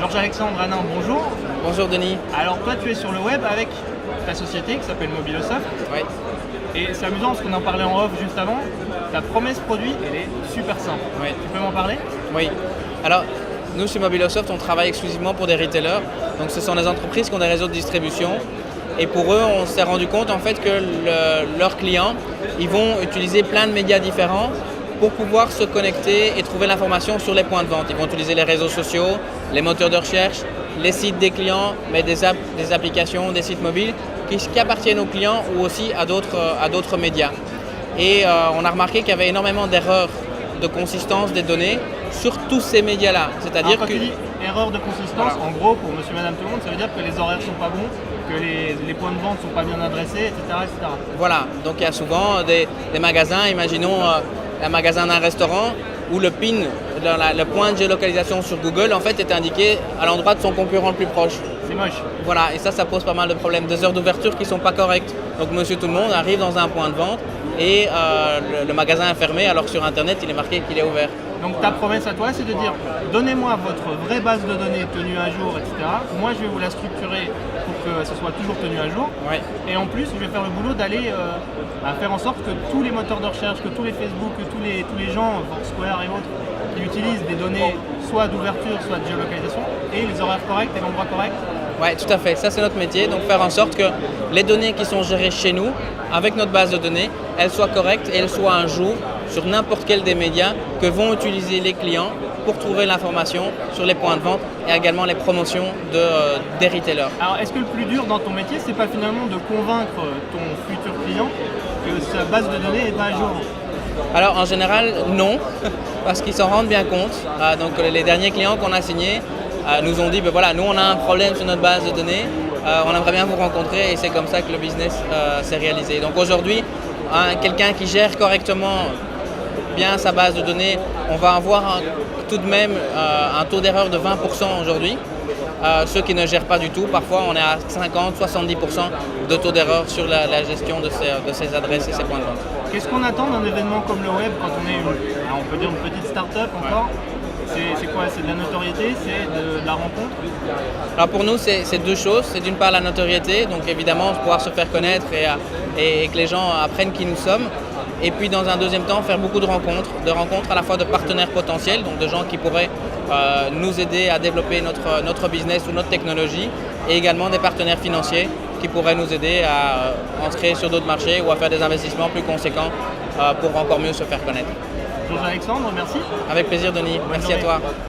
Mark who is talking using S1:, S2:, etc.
S1: Georges-Alexandre Hanin, bonjour.
S2: Bonjour Denis.
S1: Alors toi tu es sur le web avec ta société qui s'appelle Mobilosoft.
S2: Oui.
S1: Et c'est amusant parce qu'on en parlait en off juste avant. Ta promesse produit, elle est super simple.
S2: Oui.
S1: Tu peux m'en parler?
S2: Oui. Alors, nous chez Mobilosoft, on travaille exclusivement pour des retailers. Donc ce sont des entreprises qui ont des réseaux de distribution. Et pour eux, on s'est rendu compte en fait que leurs clients, ils vont utiliser plein de médias différents pour pouvoir se connecter et trouver l'information sur les points de vente. Ils vont utiliser les réseaux sociaux, les moteurs de recherche, les sites des clients, mais des applications, des sites mobiles qui appartiennent aux clients ou aussi à d'autres médias. Et on a remarqué qu'il y avait énormément d'erreurs de consistance des données sur tous ces médias-là.
S1: C'est-à-dire que tu dis erreur de consistance, voilà. En gros, pour monsieur, madame, tout le monde, ça veut dire que les horaires sont pas bons, que les points de vente sont pas bien adressés, etc. etc.
S2: Voilà, donc il y a souvent des magasins, imaginons un magasin d'un restaurant où le PIN, le point de géolocalisation sur Google, en fait, est indiqué à l'endroit de son concurrent le plus proche.
S1: C'est moche.
S2: Voilà, et ça pose pas mal de problèmes. Des heures d'ouverture qui ne sont pas correctes. Donc monsieur tout le monde arrive dans un point de vente et le magasin est fermé alors que sur Internet, il est marqué qu'il est ouvert.
S1: Donc ta promesse à toi, c'est de dire donnez-moi votre vraie base de données tenue à jour, etc. Moi, je vais vous la structurer pour que ce soit toujours tenu à jour.
S2: Oui.
S1: Et en plus, je vais faire le boulot d'aller faire en sorte que tous les moteurs de recherche, que tous les Facebook, que tous les gens, Foursquare et autres, qui utilisent des données soit d'ouverture, soit de géolocalisation, et les horaires corrects et l'endroit correct.
S2: Oui, tout à fait. Ça, c'est notre métier. Donc, faire en sorte que les données qui sont gérées chez nous, avec notre base de données, elles soient correctes et elles soient un jour sur n'importe quel des médias que vont utiliser les clients pour trouver l'information sur les points de vente et également les promotions des retailers.
S1: Alors, est-ce que le plus dur dans ton métier, c'est pas finalement de convaincre ton futur client que sa base de données n'est pas à jour?
S2: Alors, en général, non, parce qu'ils s'en rendent bien compte. Donc, les derniers clients qu'on a signés nous ont dit, ben voilà, nous on a un problème sur notre base de données, on aimerait bien vous rencontrer et c'est comme ça que le business s'est réalisé. Donc aujourd'hui, quelqu'un qui gère correctement bien sa base de données, on va avoir tout de même un taux d'erreur de 20% aujourd'hui. Ceux qui ne gèrent pas du tout, parfois on est à 50-70% de taux d'erreur sur la gestion de ces adresses et ces points de vente.
S1: Qu'est-ce qu'on attend d'un événement comme le web quand on est on peut dire une petite start-up encore? C'est quoi? C'est de la notoriété? C'est de la rencontre?
S2: Alors pour nous, c'est deux choses. C'est d'une part la notoriété, donc évidemment pouvoir se faire connaître et que les gens apprennent qui nous sommes. Et puis dans un deuxième temps, faire beaucoup de rencontres à la fois de partenaires potentiels, donc de gens qui pourraient nous aider à développer notre business ou notre technologie, et également des partenaires financiers qui pourraient nous aider à entrer sur d'autres marchés ou à faire des investissements plus conséquents pour encore mieux se faire connaître.
S1: Georges-Alexandre, merci.
S2: Avec plaisir Denis, merci à toi.